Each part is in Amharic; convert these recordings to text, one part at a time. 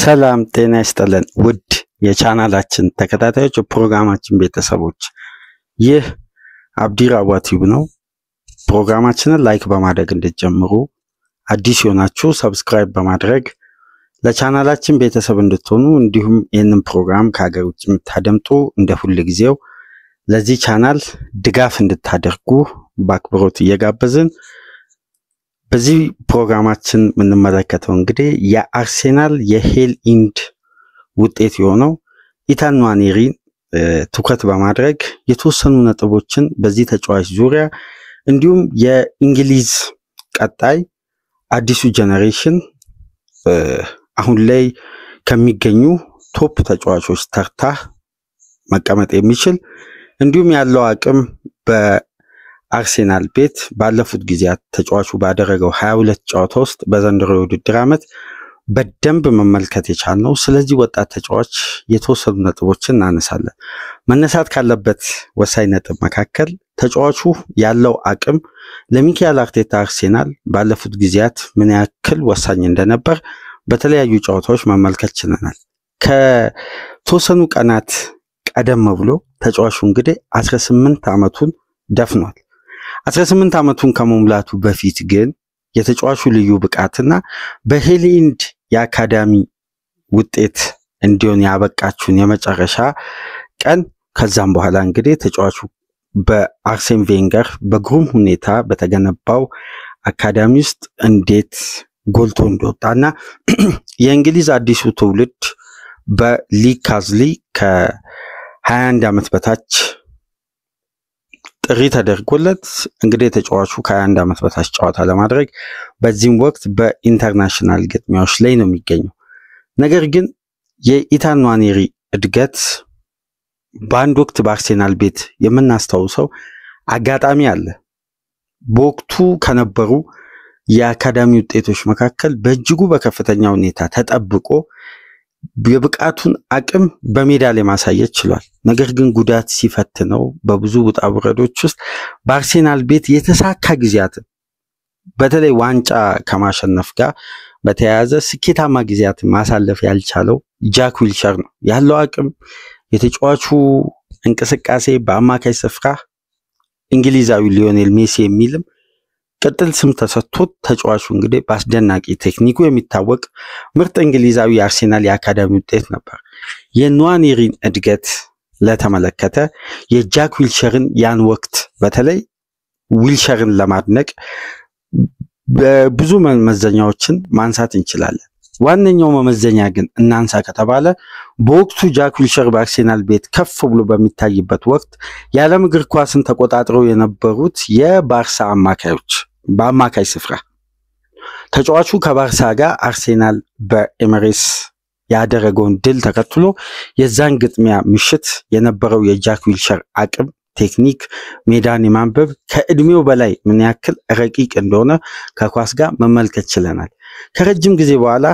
ሰላም ጤና ይስጥልን ውድ የቻናላችን ተከታታዮች ፕሮግራማችን ቤተሰቦች ይህ አብዲራዋ ቲዩብ ነው። ፕሮግራማችንን ላይክ በማድረግ እንድትጀምሩ አዲስ ሆናችሁ ሰብስክራይብ በማድረግ ለቻናላችን ቤተሰብ እንድትሆኑ እንዲሁም ይህንን ፕሮግራም ከሀገር ውጭ የምታደምጡ እንደ ሁሉ ጊዜው ለዚህ ቻናል ድጋፍ እንድታደርጉ በአክብሮት እየጋበዝን በዚህ ፕሮግራማችን የምንመለከተው እንግዲህ የአርሴናል የሄል ኢንድ ውጤት የሆነው ኢታን ንዋኔሪን ትኩረት በማድረግ የተወሰኑ ነጥቦችን በዚህ ተጫዋች ዙሪያ እንዲሁም የእንግሊዝ ቀጣይ አዲሱ ጀነሬሽን አሁን ላይ ከሚገኙ ቶፕ ተጫዋቾች ተርታ መቀመጥ የሚችል እንዲሁም ያለው አቅም በአርሴናል ቤት ባለፉት ጊዜያት ተጫዋቹ ባደረገው 22 ጨዋታ ውስጥ በዘንድሮ የውድድር ዓመት በደንብ መመልከት የቻልነው ስለዚህ ወጣት ተጫዋች የተወሰኑ ነጥቦችን እናነሳለን። መነሳት ካለበት ወሳኝ ነጥብ መካከል ተጫዋቹ ያለው አቅም ለሚካኤል አርቴታ አርሴናል ባለፉት ጊዜያት ምን ያክል ወሳኝ እንደነበር በተለያዩ ጨዋታዎች መመልከት ችለናል። ከተወሰኑ ቀናት ቀደም ብሎ ተጫዋቹ እንግዲህ 18 ዓመቱን ደፍኗል። 18 ዓመቱን ከመሙላቱ በፊት ግን የተጫዋቹ ልዩ ብቃትና በሄል ኢንድ የአካዳሚ ውጤት እንዲሆን ያበቃችሁን የመጨረሻ ቀን ከዛም በኋላ እንግዲህ ተጫዋቹ በአርሴን ቬንገር በግሩም ሁኔታ በተገነባው አካዳሚ ውስጥ እንዴት ጎልቶ እንደወጣና የእንግሊዝ አዲሱ ትውልድ በሊግ ካዝሊ ከ21 ዓመት በታች ጥሪ ተደርጎለት እንግዲህ ተጫዋቹ ከ21 ዓመት በታች ጨዋታ ለማድረግ በዚህም ወቅት በኢንተርናሽናል ግጥሚያዎች ላይ ነው የሚገኘው። ነገር ግን የኢታን ንዋኔሪ እድገት በአንድ ወቅት በአርሴናል ቤት የምናስታውሰው አጋጣሚ አለ። በወቅቱ ከነበሩ የአካዳሚ ውጤቶች መካከል በእጅጉ በከፍተኛ ሁኔታ ተጠብቆ የብቃቱን አቅም በሜዳ ላይ ማሳየት ችሏል። ነገር ግን ጉዳት ሲፈትነው በብዙ ውጣ ውረዶች ውስጥ በአርሴናል ቤት የተሳካ ጊዜያትን በተለይ ዋንጫ ከማሸነፍ ጋር በተያያዘ ስኬታማ ጊዜያትን ማሳለፍ ያልቻለው ጃክ ዊልሸር ነው። ያለው አቅም የተጫዋቹ እንቅስቃሴ በአማካይ ስፍራ እንግሊዛዊ ሊዮኔል ሜሲ የሚልም ቅጥል ስም ተሰጥቶት ተጫዋቹ እንግዲህ በአስደናቂ ቴክኒኩ የሚታወቅ ምርጥ እንግሊዛዊ የአርሴናል የአካዳሚ ውጤት ነበር። የንዋኔሪን እድገት ለተመለከተ የጃክ ዊልሸርን ያን ወቅት በተለይ ዊልሸርን ለማድነቅ በብዙ መመዘኛዎችን ማንሳት እንችላለን። ዋነኛው መመዘኛ ግን እናንሳ ከተባለ በወቅቱ ጃክ ዊልሸር በአርሴናል ቤት ከፍ ብሎ በሚታይበት ወቅት የዓለም እግር ኳስን ተቆጣጥረው የነበሩት የባርሳ አማካዮች በአማካይ ስፍራ ተጫዋቹ ከባርሳ ጋር አርሴናል በኤሚሬትስ ያደረገውን ድል ተከትሎ የዛን ግጥሚያ ምሽት የነበረው የጃክ ዊልሸር አቅም፣ ቴክኒክ፣ ሜዳን የማንበብ ከእድሜው በላይ ምን ያክል ረቂቅ እንደሆነ ከኳስ ጋር መመልከት ችለናል። ከረጅም ጊዜ በኋላ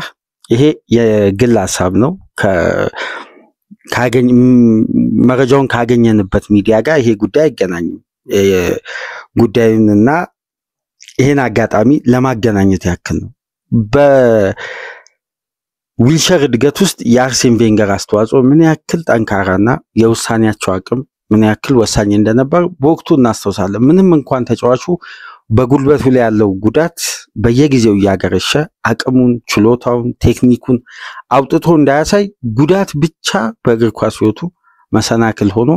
ይሄ የግል ሐሳብ ነው መረጃውን ካገኘንበት ሚዲያ ጋር ይሄ ጉዳይ አይገናኝም። ጉዳዩንና ይሄን አጋጣሚ ለማገናኘት ያክል ነው። በዊልሸር እድገት ውስጥ የአርሴን ቬንገር አስተዋጽኦ ምን ያክል ጠንካራና የውሳኔያቸው አቅም ምን ያክል ወሳኝ እንደነበር በወቅቱ እናስታውሳለን። ምንም እንኳን ተጫዋቹ በጉልበቱ ላይ ያለው ጉዳት በየጊዜው እያገረሸ አቅሙን፣ ችሎታውን፣ ቴክኒኩን አውጥቶ እንዳያሳይ ጉዳት ብቻ በእግር ኳስ ሕይወቱ መሰናክል ሆኖ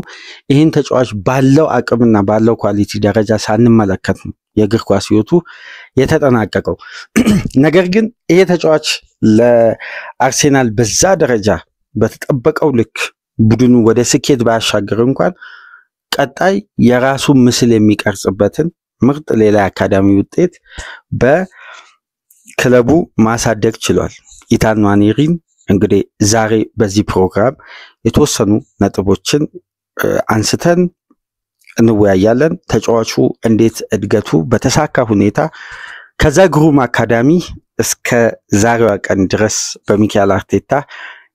ይህን ተጫዋች ባለው አቅምና ባለው ኳሊቲ ደረጃ ሳንመለከት ነው የእግር ኳስ ሕይወቱ የተጠናቀቀው። ነገር ግን ይሄ ተጫዋች ለአርሴናል በዛ ደረጃ በተጠበቀው ልክ ቡድኑ ወደ ስኬት ባያሻገር እንኳን ቀጣይ የራሱ ምስል የሚቀርጽበትን ምርጥ ሌላ አካዳሚ ውጤት በክለቡ ማሳደግ ችሏል። ኢታን ንዋኔሪን እንግዲህ ዛሬ በዚህ ፕሮግራም የተወሰኑ ነጥቦችን አንስተን እንወያያለን። ተጫዋቹ እንዴት እድገቱ በተሳካ ሁኔታ ከዛ ግሩም አካዳሚ እስከ ዛሬዋ ቀን ድረስ በሚካኤል አርቴታ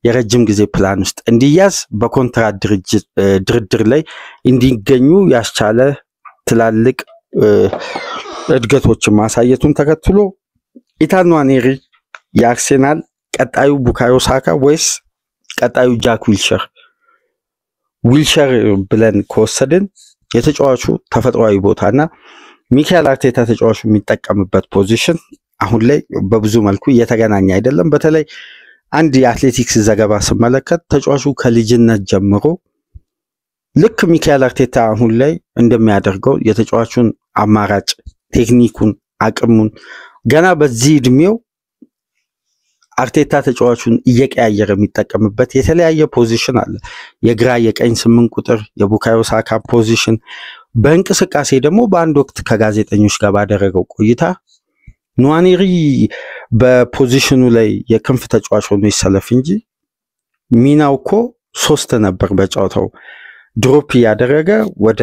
የረጅም ጊዜ ፕላን ውስጥ እንዲያዝ በኮንትራት ድርድር ላይ እንዲገኙ ያስቻለ ትላልቅ እድገቶችን ማሳየቱን ተከትሎ ኢታን ንዋኔሪ የአርሴናል ቀጣዩ ቡካዮ ሳካ ወይስ ቀጣዩ ጃክ ዊልሸር ብለን ከወሰድን የተጫዋቹ ተፈጥሯዊ ቦታና ሚካኤል አርቴታ ተጫዋቹ የሚጠቀምበት ፖዚሽን አሁን ላይ በብዙ መልኩ እየተገናኘ አይደለም። በተለይ አንድ የአትሌቲክስ ዘገባ ስመለከት ተጫዋቹ ከልጅነት ጀምሮ ልክ ሚካኤል አርቴታ አሁን ላይ እንደሚያደርገው የተጫዋቹን አማራጭ ቴክኒኩን አቅሙን ገና በዚህ እድሜው አርቴታ ተጫዋቹን እየቀያየረ የሚጠቀምበት የተለያየ ፖዚሽን አለ። የግራ የቀኝ 8 ቁጥር የቡካዮ ሳካ ፖዚሽን። በእንቅስቃሴ ደግሞ በአንድ ወቅት ከጋዜጠኞች ጋር ባደረገው ቆይታ ንዋኔሪ በፖዚሽኑ ላይ የክንፍ ተጫዋች ሆኖ ይሰለፍ እንጂ ሚናው እኮ 3 ነበር። በጨዋታው ድሮፕ እያደረገ ወደ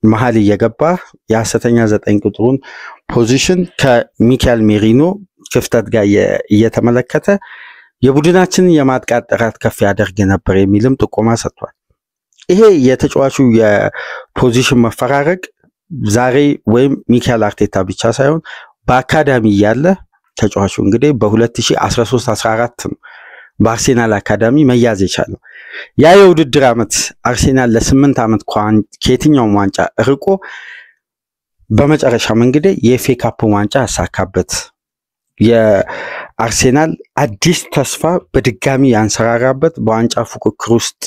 መሀል እየገባ የሐሰተኛ 9 ቁጥሩን ፖዚሽን ከሚካኤል ሜሪኖ ክፍተት ጋር እየተመለከተ የቡድናችንን የማጥቃት ጥራት ከፍ ያደርግ ነበር የሚልም ጥቆማ ሰጥቷል። ይሄ የተጫዋቹ የፖዚሽን መፈራረቅ ዛሬ ወይም ሚካኤል አርቴታ ብቻ ሳይሆን በአካዳሚ ያለ ተጫዋቹ እንግዲህ በ2013-14 ነው በአርሴናል አካዳሚ መያዝ የቻለው። ያ የውድድር ዓመት አርሴናል ለ8 ዓመት ከየትኛውም ዋንጫ ርቆ በመጨረሻም እንግዲህ የኤፍኤ ካፕ ዋንጫ ያሳካበት የአርሴናል አዲስ ተስፋ በድጋሚ ያንሰራራበት በዋንጫ ፉክክር ውስጥ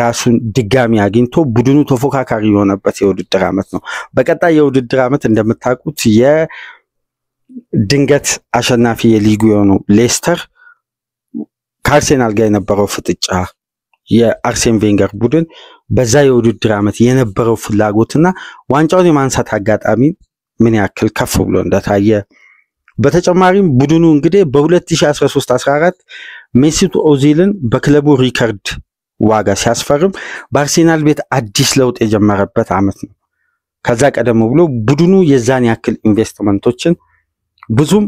ራሱን ድጋሚ አግኝቶ ቡድኑ ተፎካካሪ የሆነበት የውድድር ዓመት ነው። በቀጣይ የውድድር ዓመት እንደምታውቁት የድንገት አሸናፊ የሊጉ የሆነው ሌስተር ከአርሴናል ጋር የነበረው ፍጥጫ የአርሴን ቬንገር ቡድን በዛ የውድድር ዓመት የነበረው ፍላጎትና ዋንጫውን የማንሳት አጋጣሚ ምን ያክል ከፍ ብሎ እንደታየ በተጨማሪም ቡድኑ እንግዲህ በ2013-14 ሜሲት ኦዚልን በክለቡ ሪከርድ ዋጋ ሲያስፈርም በአርሴናል ቤት አዲስ ለውጥ የጀመረበት ዓመት ነው። ከዛ ቀደም ብሎ ቡድኑ የዛን ያክል ኢንቨስትመንቶችን ብዙም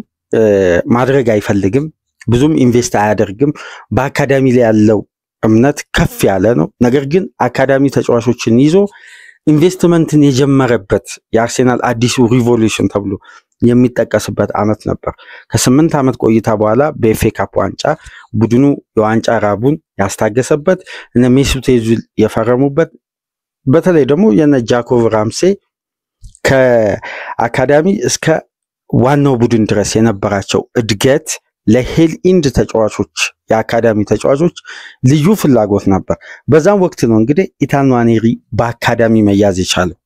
ማድረግ አይፈልግም፣ ብዙም ኢንቨስት አያደርግም። በአካዳሚ ላይ ያለው እምነት ከፍ ያለ ነው። ነገር ግን አካዳሚ ተጫዋቾችን ይዞ ኢንቨስትመንትን የጀመረበት የአርሴናል አዲሱ ሪቮሉሽን ተብሎ የሚጠቀስበት ዓመት ነበር። ከ8 ዓመት ቆይታ በኋላ በኤፍኤ ካፕ ዋንጫ ቡድኑ የዋንጫ ራቡን ያስታገሰበት እነ ሜሲት ኦዚል የፈረሙበት በተለይ ደግሞ የነ ጃኮቭ ራምሴ ከአካዳሚ እስከ ዋናው ቡድን ድረስ የነበራቸው እድገት ለሄል ኢንድ ተጫዋቾች የአካዳሚ ተጫዋቾች ልዩ ፍላጎት ነበር። በዛም ወቅት ነው እንግዲህ ኢታን ንዋኔሪ በአካዳሚ መያዝ የቻለው።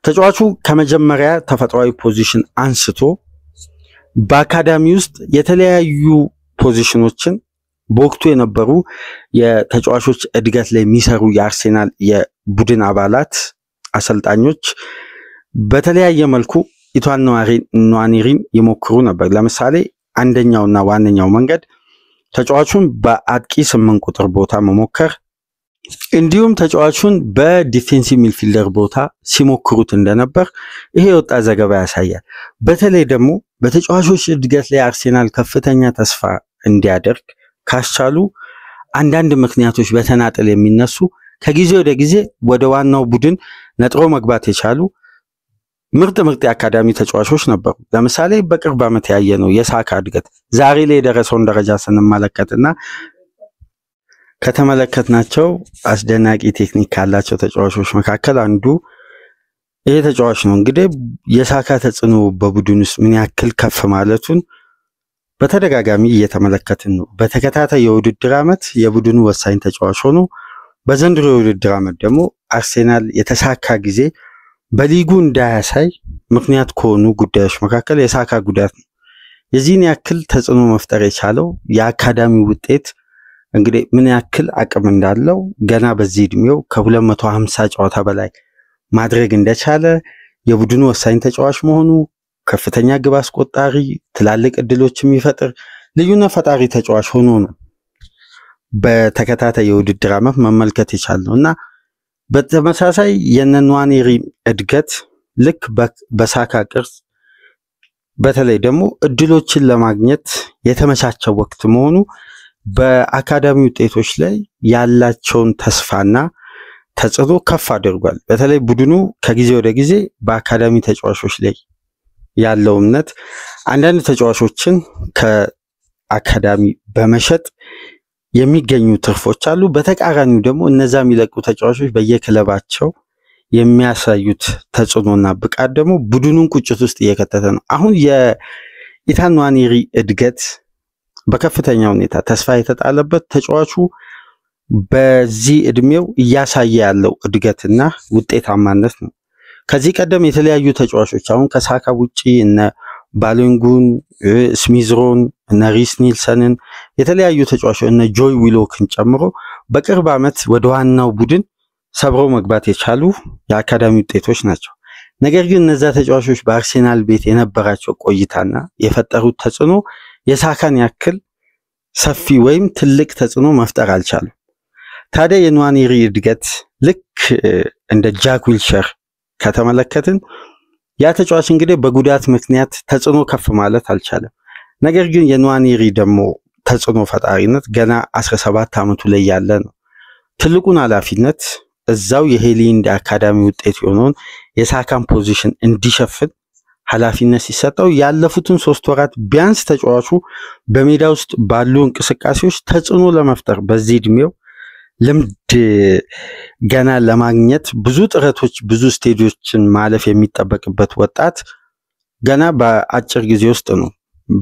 ተጫዋቹ ከመጀመሪያ ተፈጥሯዊ ፖዚሽን አንስቶ በአካዳሚ ውስጥ የተለያዩ ፖዚሽኖችን በወቅቱ የነበሩ የተጫዋቾች እድገት ላይ የሚሰሩ የአርሴናል የቡድን አባላት አሰልጣኞች በተለያየ መልኩ ኢታን ንዋኔሪን ይሞክሩ ነበር። ለምሳሌ አንደኛውና ዋነኛው መንገድ ተጫዋቹን በአጥቂ 8 ቁጥር ቦታ መሞከር እንዲሁም ተጫዋቹን በዲፌንሲቭ ሚድፊልደር ቦታ ሲሞክሩት እንደነበር ይሄ የወጣ ዘገባ ያሳያል። በተለይ ደግሞ በተጫዋቾች እድገት ላይ አርሴናል ከፍተኛ ተስፋ እንዲያደርግ ካስቻሉ አንዳንድ ምክንያቶች በተናጠል የሚነሱ ከጊዜ ወደ ጊዜ ወደ ዋናው ቡድን ነጥሮ መግባት የቻሉ ምርጥ የአካዳሚ ተጫዋቾች ነበሩ። ለምሳሌ በቅርብ ዓመት ያየነው የሳካ እድገት ዛሬ ላይ የደረሰውን ደረጃ ስንመለከትና ከተመለከትናቸው አስደናቂ ቴክኒክ ካላቸው ተጫዋቾች መካከል አንዱ ይሄ ተጫዋች ነው። እንግዲህ የሳካ ተጽዕኖ በቡድን ውስጥ ምን ያክል ከፍ ማለቱን በተደጋጋሚ እየተመለከትን ነው። በተከታታይ የውድድር ዓመት የቡድኑ ወሳኝ ተጫዋች ሆኖ በዘንድሮ የውድድር ዓመት ደግሞ አርሴናል የተሳካ ጊዜ በሊጉ እንዳያሳይ ምክንያት ከሆኑ ጉዳዮች መካከል የሳካ ጉዳት ነው። የዚህን ያክል ተጽዕኖ መፍጠር የቻለው የአካዳሚ ውጤት እንግዲህ ምን ያክል አቅም እንዳለው ገና በዚህ እድሜው ከ250 ጨዋታ በላይ ማድረግ እንደቻለ የቡድኑ ወሳኝ ተጫዋች መሆኑ ከፍተኛ ግብ አስቆጣሪ ትላልቅ እድሎች የሚፈጥር ልዩነት ፈጣሪ ተጫዋች ሆኖ ነው በተከታታይ የውድድር ዓመት መመልከት የቻልነው እና በተመሳሳይ የነ ንዋኔሪ እድገት ልክ በሳካ ቅርጽ በተለይ ደግሞ እድሎችን ለማግኘት የተመቻቸው ወቅት መሆኑ በአካዳሚ ውጤቶች ላይ ያላቸውን ተስፋና ተጽዕኖ ከፍ አድርጓል። በተለይ ቡድኑ ከጊዜ ወደ ጊዜ በአካዳሚ ተጫዋቾች ላይ ያለው እምነት አንዳንድ ተጫዋቾችን አካዳሚ በመሸጥ የሚገኙ ትርፎች አሉ። በተቃራኒው ደግሞ እነዛ የሚለቁ ተጫዋቾች በየክለባቸው የሚያሳዩት ተጽዕኖና ብቃት ደግሞ ቡድኑን ቁጭት ውስጥ እየከተተ ነው። አሁን የኢታን ንዋኔሪ እድገት በከፍተኛ ሁኔታ ተስፋ የተጣለበት ተጫዋቹ በዚህ እድሜው እያሳየ ያለው እድገትና ውጤታማነት ነው። ከዚህ ቀደም የተለያዩ ተጫዋቾች አሁን ከሳካ ውጪ እነ ባሎንጉን፣ ስሚዝሮን፣ እነ ሪስ ኒልሰንን የተለያዩ ተጫዋቾች እነ ጆይ ዊሎክን ጨምሮ በቅርብ ዓመት ወደ ዋናው ቡድን ሰብረው መግባት የቻሉ የአካዳሚ ውጤቶች ናቸው። ነገር ግን እነዛ ተጫዋቾች በአርሴናል ቤት የነበራቸው ቆይታና የፈጠሩት ተጽዕኖ የሳካን ያክል ሰፊ ወይም ትልቅ ተጽዕኖ መፍጠር አልቻሉም። ታዲያ የንዋኔሪ እድገት ልክ እንደ ጃክ ዊልሸር ከተመለከትን ያ ተጫዋች እንግዲህ በጉዳት ምክንያት ተጽዕኖ ከፍ ማለት አልቻለም። ነገር ግን የንዋኔሪ ደግሞ ተጽዕኖ ፈጣሪነት ገና 17 ዓመቱ ላይ ያለ ነው። ትልቁን ኃላፊነት እዛው የሄሊንድ አካዳሚ ውጤት የሆነውን የሳካን ፖዚሽን እንዲሸፍን ኃላፊነት ሲሰጠው ያለፉትን 3 ወራት ቢያንስ ተጫዋቹ በሜዳ ውስጥ ባሉ እንቅስቃሴዎች ተጽዕኖ ለመፍጠር በዚህ እድሜው ልምድ ገና ለማግኘት ብዙ ጥረቶች ብዙ ስቴጆችን ማለፍ የሚጠበቅበት ወጣት ገና በአጭር ጊዜ ውስጥ ነው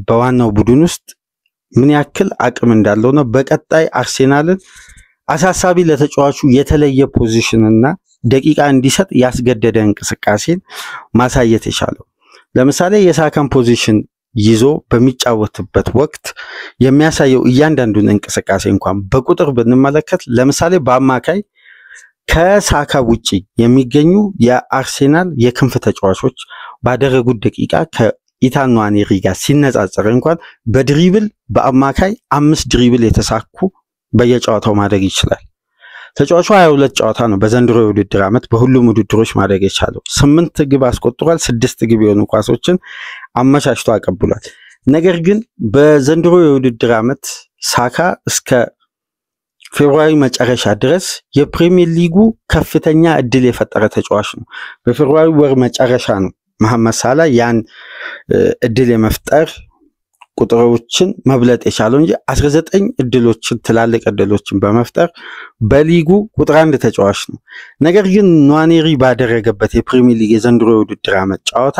በዋናው ቡድን ውስጥ ምን ያክል አቅም እንዳለው ነው በቀጣይ አርሴናልን አሳሳቢ ለተጫዋቹ የተለየ ፖዚሽንና ደቂቃ እንዲሰጥ ያስገደደ እንቅስቃሴን ማሳየት የቻለው። ለምሳሌ የሳካን ፖዚሽን ይዞ በሚጫወትበት ወቅት የሚያሳየው እያንዳንዱን እንቅስቃሴ እንኳን በቁጥር ብንመለከት ለምሳሌ በአማካይ ከሳካ ውጪ የሚገኙ የአርሴናል የክንፍ ተጫዋቾች ባደረጉት ደቂቃ ከኢታን ንዋኔሪ ጋር ሲነጻጸር እንኳን በድሪብል በአማካይ 5 ድሪብል የተሳኩ በየጨዋታው ማድረግ ይችላል። ተጫዋቹ 22 ጨዋታ ነው በዘንድሮ የውድድር ዓመት በሁሉም ውድድሮች ማድረግ የቻለው። 8 ግብ አስቆጥሯል። 6 ግብ የሆኑ ኳሶችን አመቻችቶ አቀብሏል። ነገር ግን በዘንድሮ የውድድር ዓመት ሳካ እስከ ፌብሩዋሪ መጨረሻ ድረስ የፕሪሚየር ሊጉ ከፍተኛ እድል የፈጠረ ተጫዋች ነው። በፌብሩዋሪ ወር መጨረሻ ነው መሐመድ ሳላ ያን እድል የመፍጠር ቁጥሮችን መብለጥ የቻለው እንጂ 19 እድሎችን ትላልቅ እድሎችን በመፍጠር በሊጉ ቁጥር 1 ተጫዋች ነው። ነገር ግን ንዋኔሪ ባደረገበት የፕሪሚየር ሊግ የዘንድሮ የውድድር ዓመት ጨዋታ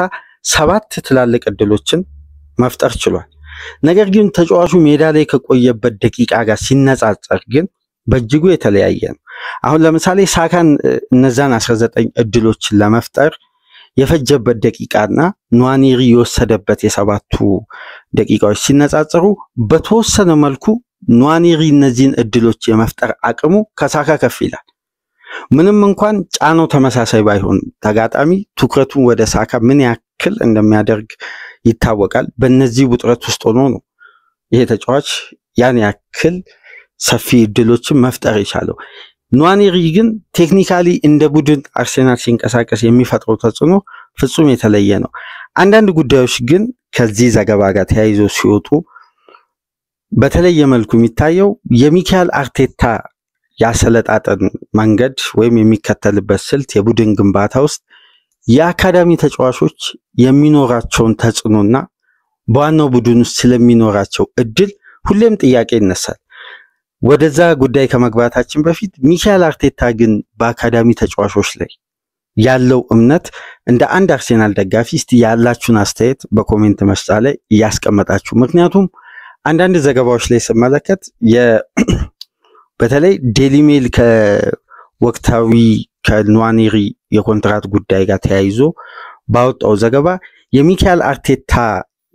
7 ትላልቅ እድሎችን መፍጠር ችሏል። ነገር ግን ተጫዋቹ ሜዳ ላይ ከቆየበት ደቂቃ ጋር ሲነጻጸር ግን በእጅጉ የተለያየ ነው። አሁን ለምሳሌ ሳካን እነዛን 19 እድሎችን ለመፍጠር የፈጀበት ደቂቃና ንዋኔሪ የወሰደበት የ7ቱ ደቂቃዎች ሲነጻጸሩ በተወሰነ መልኩ ንዋኔሪ እነዚህን እድሎች የመፍጠር አቅሙ ከሳካ ከፍ ይላል። ምንም እንኳን ጫናው ተመሳሳይ ባይሆን ተጋጣሚ ትኩረቱን ወደ ሳካ ምን ያክል እንደሚያደርግ ይታወቃል። በእነዚህ ውጥረት ውስጥ ሆኖ ነው ይሄ ተጫዋች ያን ያክል ሰፊ እድሎችን መፍጠር የቻለው። ንዋኔሪ ግን ቴክኒካሊ እንደ ቡድን አርሴናል ሲንቀሳቀስ የሚፈጥረው ተጽዕኖ ፍጹም የተለየ ነው። አንዳንድ ጉዳዮች ግን ከዚህ ዘገባ ጋር ተያይዞ ሲወጡ በተለየ መልኩ የሚታየው የሚካኤል አርቴታ ያሰለጣጠን መንገድ ወይም የሚከተልበት ስልት የቡድን ግንባታ ውስጥ የአካዳሚ ተጫዋቾች የሚኖራቸውን ተጽዕኖና በዋናው ቡድን ውስጥ ስለሚኖራቸው እድል ሁሌም ጥያቄ ይነሳል። ወደዛ ጉዳይ ከመግባታችን በፊት ሚካኤል አርቴታ ግን በአካዳሚ ተጫዋቾች ላይ ያለው እምነት እንደ አንድ አርሴናል ደጋፊ እስቲ ያላችሁን አስተያየት በኮሜንት መስጫ ላይ ያስቀመጣችሁ። ምክንያቱም አንዳንድ ዘገባዎች ላይ ስመለከት በተለይ ዴሊ ሜል ከወቅታዊ ከንዋኔሪ የኮንትራት ጉዳይ ጋር ተያይዞ ባወጣው ዘገባ የሚካኤል አርቴታ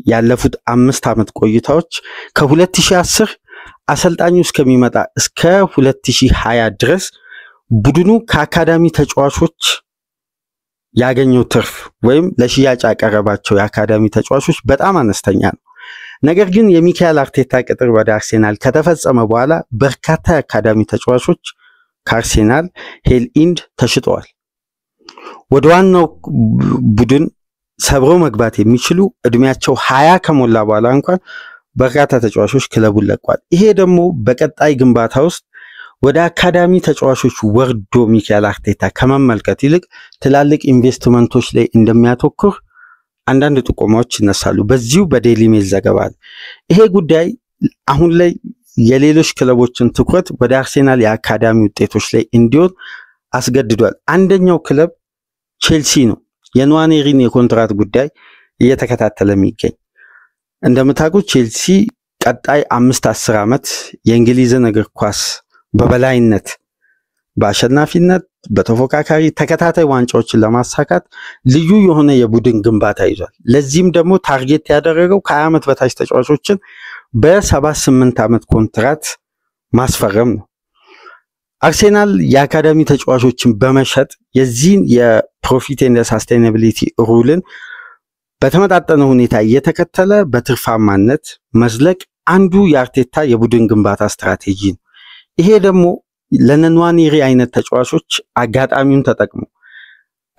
ያለፉት 5 ዓመት ቆይታዎች ከ2010 አሰልጣኙ እስከሚመጣ እስከ 2020 ድረስ ቡድኑ ከአካዳሚ ተጫዋቾች ያገኘው ትርፍ ወይም ለሽያጭ ያቀረባቸው የአካዳሚ ተጫዋቾች በጣም አነስተኛ ነው። ነገር ግን የሚካኤል አርቴታ ቅጥር ወደ አርሴናል ከተፈጸመ በኋላ በርካታ የአካዳሚ ተጫዋቾች ከአርሴናል ሄል ኢንድ ተሽጠዋል። ወደ ዋናው ቡድን ሰብረው መግባት የሚችሉ እድሜያቸው 20 ከሞላ በኋላ እንኳን በርካታ ተጫዋቾች ክለቡን ለቋል። ይሄ ደግሞ በቀጣይ ግንባታ ውስጥ ወደ አካዳሚ ተጫዋቾች ወርዶ ሚካኤል አርቴታ ከመመልከት ይልቅ ትላልቅ ኢንቨስትመንቶች ላይ እንደሚያተኩር አንዳንድ ጥቆማዎች ይነሳሉ። በዚሁ በዴሊ ሜል ዘገባ ይሄ ጉዳይ አሁን ላይ የሌሎች ክለቦችን ትኩረት ወደ አርሴናል የአካዳሚ ውጤቶች ላይ እንዲሆን አስገድዷል። አንደኛው ክለብ ቼልሲ ነው። የንዋኔሪን የኮንትራት ጉዳይ እየተከታተለ የሚገኝ እንደምታውቁት ቼልሲ ቀጣይ 5-10 ዓመት የእንግሊዝን እግር ኳስ በበላይነት በአሸናፊነት በተፎካካሪ ተከታታይ ዋንጫዎችን ለማሳካት ልዩ የሆነ የቡድን ግንባታ ይዟል። ለዚህም ደግሞ ታርጌት ያደረገው ከ20 ዓመት በታች ተጫዋቾችን በ7-8 ዓመት ኮንትራት ማስፈረም ነው። አርሴናል የአካዳሚ ተጫዋቾችን በመሸጥ የዚህን የፕሮፊት ኤንድ ሳስቴናቢሊቲ ሩልን በተመጣጠነ ሁኔታ እየተከተለ በትርፋማነት መዝለቅ አንዱ የአርቴታ የቡድን ግንባታ ስትራቴጂ ነው። ይሄ ደግሞ ለነንዋኔሪ አይነት ተጫዋቾች አጋጣሚውን ተጠቅሞ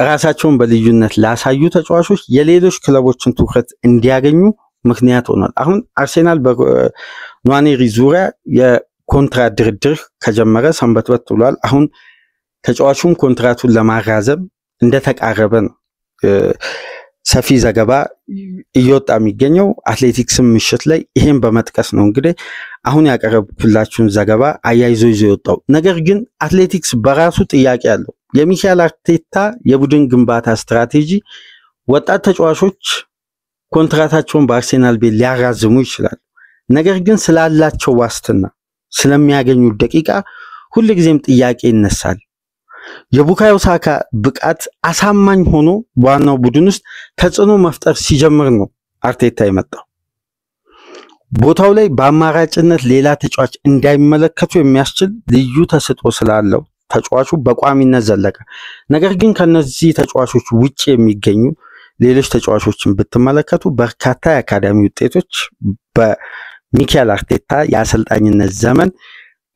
ራሳቸውን በልዩነት ላሳዩ ተጫዋቾች የሌሎች ክለቦችን ትኩረት እንዲያገኙ ምክንያት ሆኗል። አሁን አርሴናል በንዋኔሪ ዙሪያ የኮንትራት ድርድር ከጀመረ ሰንበትበት ብሏል። አሁን ተጫዋቹም ኮንትራቱን ለማራዘም እንደተቃረበ ነው ሰፊ ዘገባ እየወጣ የሚገኘው። አትሌቲክስም ምሽት ላይ ይሄን በመጥቀስ ነው እንግዲህ አሁን ያቀረብኩላችሁን ዘገባ አያይዞ ይዞ የወጣው። ነገር ግን አትሌቲክስ በራሱ ጥያቄ አለው። የሚካኤል አርቴታ የቡድን ግንባታ ስትራቴጂ ወጣት ተጫዋቾች ኮንትራታቸውን በአርሴናል ቤት ሊያራዝሙ ይችላል። ነገር ግን ስላላቸው ዋስትና ስለሚያገኙ ደቂቃ ሁልጊዜም ጥያቄ ይነሳል። የቡካዮ ሳካ ብቃት አሳማኝ ሆኖ በዋናው ቡድን ውስጥ ተጽዕኖ መፍጠር ሲጀምር ነው አርቴታ የመጣው። ቦታው ላይ በአማራጭነት ሌላ ተጫዋች እንዳይመለከቱ የሚያስችል ልዩ ተሰጥኦ ስላለው ተጫዋቹ በቋሚነት ዘለቀ። ነገር ግን ከነዚህ ተጫዋቾች ውጪ የሚገኙ ሌሎች ተጫዋቾችን ብትመለከቱ በርካታ የአካዳሚ ውጤቶች በሚካኤል አርቴታ የአሰልጣኝነት ዘመን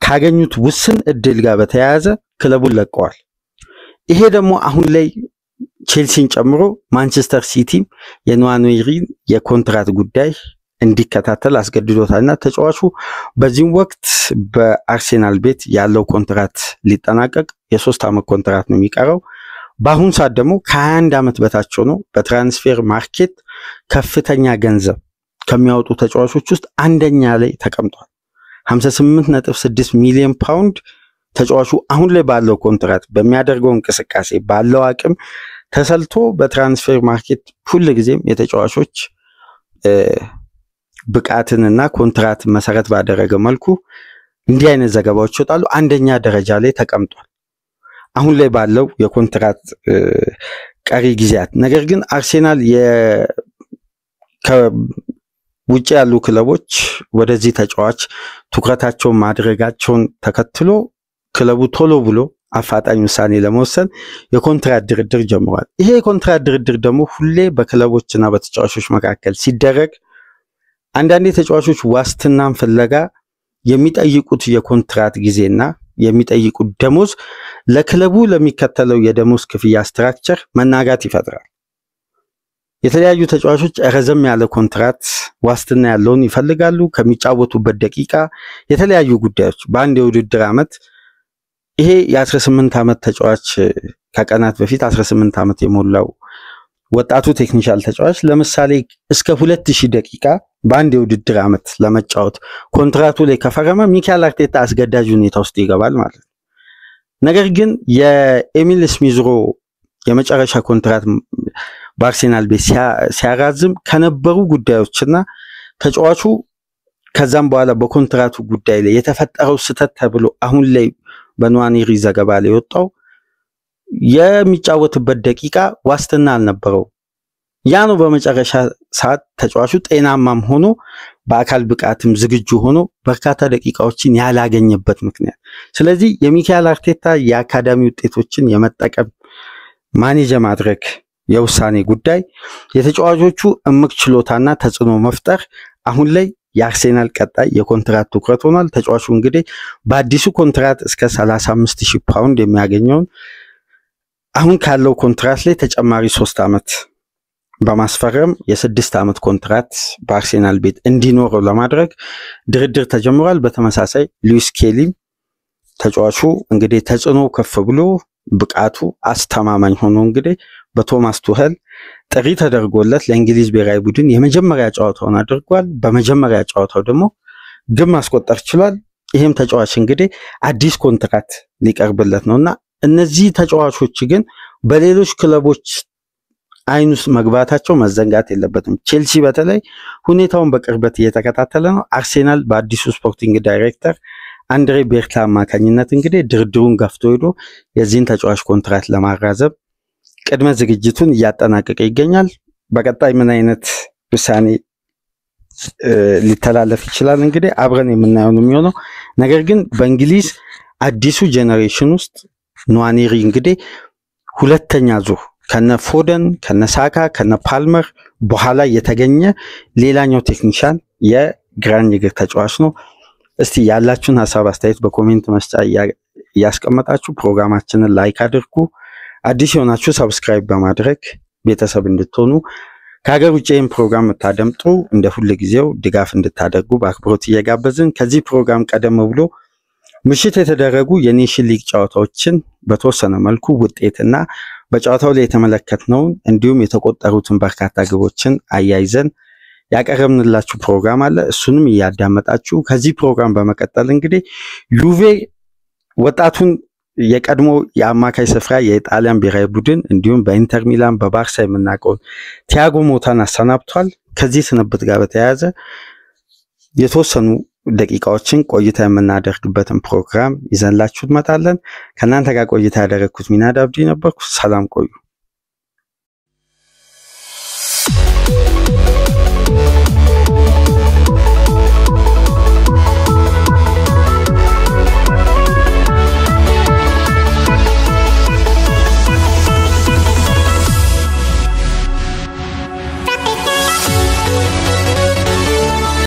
ካገኙት ውስን እድል ጋር በተያያዘ ክለቡን ለቀዋል። ይሄ ደግሞ አሁን ላይ ቼልሲን ጨምሮ ማንቸስተር ሲቲ የንዋኔሪን የኮንትራት ጉዳይ እንዲከታተል አስገድዶታልና ተጫዋቹ በዚህም ወቅት በአርሴናል ቤት ያለው ኮንትራት ሊጠናቀቅ የ3 ዓመት ኮንትራት ነው የሚቀረው። በአሁን ሰዓት ደግሞ ከ21 ዓመት በታች ነው በትራንስፌር ማርኬት ከፍተኛ ገንዘብ ከሚያወጡ ተጫዋቾች ውስጥ አንደኛ ላይ ተቀምጧል። 58.6 ሚሊዮን ፓውንድ ተጫዋቹ አሁን ላይ ባለው ኮንትራት በሚያደርገው እንቅስቃሴ ባለው አቅም ተሰልቶ በትራንስፌር ማርኬት ሁሉ ጊዜም የተጫዋቾች ብቃትንና ኮንትራት መሰረት ባደረገ መልኩ እንዲህ አይነት ዘገባዎች ይወጣሉ። አንደኛ ደረጃ ላይ ተቀምጧል አሁን ላይ ባለው የኮንትራት ቀሪ ጊዜያት። ነገር ግን አርሴናል ውጭ ያሉ ክለቦች ወደዚህ ተጫዋች ትኩረታቸውን ማድረጋቸውን ተከትሎ ክለቡ ቶሎ ብሎ አፋጣኝ ውሳኔ ለመወሰን የኮንትራት ድርድር ጀምሯል። ይሄ የኮንትራት ድርድር ደግሞ ሁሌ በክለቦችና በተጫዋቾች መካከል ሲደረግ አንዳንድ ተጫዋቾች ዋስትናን ፍለጋ የሚጠይቁት የኮንትራት ጊዜና የሚጠይቁት ደሞዝ ለክለቡ ለሚከተለው የደሞዝ ክፍያ ስትራክቸር መናጋት ይፈጥራል። የተለያዩ ተጫዋቾች ረዘም ያለ ኮንትራት ዋስትና ያለውን ይፈልጋሉ። ከሚጫወቱበት ደቂቃ የተለያዩ ጉዳዮች በአንድ የውድድር ዓመት ይሄ የ18 ዓመት ተጫዋች ከቀናት በፊት 18 ዓመት የሞላው ወጣቱ ቴክኒሻል ተጫዋች ለምሳሌ እስከ 2000 ደቂቃ በአንድ የውድድር ዓመት ለመጫወት ኮንትራቱ ላይ ከፈረመ ሚካኤል አርቴታ አስገዳጅ ሁኔታ ውስጥ ይገባል ማለት ነው። ነገር ግን የኤሚል ስሚዝሮ የመጨረሻ ኮንትራት በአርሴናል ቤት ሲያራዝም ከነበሩ ጉዳዮችና ተጫዋቹ ከዛም በኋላ በኮንትራቱ ጉዳይ ላይ የተፈጠረው ስህተት ተብሎ አሁን ላይ በንዋኔሪ ዘገባ ላይ ወጣው የሚጫወትበት ደቂቃ ዋስትና አልነበረው። ያ ነው በመጨረሻ ሰዓት ተጫዋቹ ጤናማም ሆኖ በአካል ብቃትም ዝግጁ ሆኖ በርካታ ደቂቃዎችን ያላገኘበት ምክንያት። ስለዚህ የሚካኤል አርቴታ የአካዳሚ ውጤቶችን የመጠቀም ማኔጅ ማድረግ የውሳኔ ጉዳይ የተጫዋቾቹ እምቅ ችሎታና ተጽዕኖ መፍጠር አሁን ላይ የአርሴናል ቀጣይ የኮንትራት ትኩረት ሆኗል። ተጫዋቹ እንግዲህ በአዲሱ ኮንትራት እስከ 35000 ፓውንድ የሚያገኘውን አሁን ካለው ኮንትራት ላይ ተጨማሪ 3 ዓመት በማስፈረም የ6 ዓመት ኮንትራት በአርሴናል ቤት እንዲኖረው ለማድረግ ድርድር ተጀምሯል። በተመሳሳይ ሉዊስ ኬሊ ተጫዋቹ እንግዲህ ተጽዕኖ ከፍ ብሎ ብቃቱ አስተማማኝ ሆኖ እንግዲህ በቶማስ ቱኸል ጥሪ ተደርጎለት ለእንግሊዝ ብሔራዊ ቡድን የመጀመሪያ ጨዋታውን አድርጓል። በመጀመሪያ ጨዋታው ደግሞ ግብ ማስቆጠር ችሏል። ይሄም ተጫዋች እንግዲህ አዲስ ኮንትራት ሊቀርብለት ነውና እነዚህ ተጫዋቾች ግን በሌሎች ክለቦች አይን ውስጥ መግባታቸው መዘንጋት የለበትም። ቼልሲ በተለይ ሁኔታውን በቅርበት እየተከታተለ ነው። አርሴናል በአዲሱ ስፖርቲንግ ዳይሬክተር አንድሬ ቤርታ አማካኝነት እንግዲህ ድርድሩን ገፍቶ ሄዶ የዚህን ተጫዋች ኮንትራት ለማራዘም ቅድመ ዝግጅቱን እያጠናቀቀ ይገኛል። በቀጣይ ምን አይነት ውሳኔ ሊተላለፍ ይችላል እንግዲህ አብረን የምናየው ነው የሚሆነው። ነገር ግን በእንግሊዝ አዲሱ ጄኔሬሽን ውስጥ ኗኔሪ እንግዲህ ሁለተኛ ዙር ከነ ፎደን ከነ ሳካ ከነ ፓልመር በኋላ የተገኘ ሌላኛው ቴክኒሻን የግራኝ እግር ተጫዋች ነው። እስቲ ያላችሁን ሐሳብ አስተያየት በኮሜንት መስጫ ያስቀመጣችሁ ፕሮግራማችንን ላይክ አድርጉ። አዲስ የሆናችሁ ሰብስክራይብ በማድረግ ቤተሰብ እንድትሆኑ ከሀገር ውጭ ይህን ፕሮግራም የምታደምጡ እንደ ሁሉ ጊዜው ድጋፍ እንድታደርጉ በአክብሮት እየጋበዝን ከዚህ ፕሮግራም ቀደም ብሎ ምሽት የተደረጉ የኔሽን ሊግ ጨዋታዎችን በተወሰነ መልኩ ውጤትና በጨዋታው ላይ የተመለከትነውን እንዲሁም የተቆጠሩትን በርካታ ግቦችን አያይዘን ያቀረብንላችሁ ፕሮግራም አለ። እሱንም እያዳመጣችሁ ከዚህ ፕሮግራም በመቀጠል እንግዲህ ዩቬ ወጣቱን የቀድሞ የአማካይ ስፍራ የጣሊያን ብሔራዊ ቡድን እንዲሁም በኢንተር ሚላን በባርሳ የምናውቀው ቲያጎ ሞታን አሰናብቷል። ከዚህ ስንብት ጋር በተያያዘ የተወሰኑ ደቂቃዎችን ቆይታ የምናደርግበትን ፕሮግራም ይዘንላችሁ እንመጣለን። ከናንተ ጋር ቆይታ ያደረኩት ሚናድ አብዲ ነበርኩ። ሰላም ቆዩ።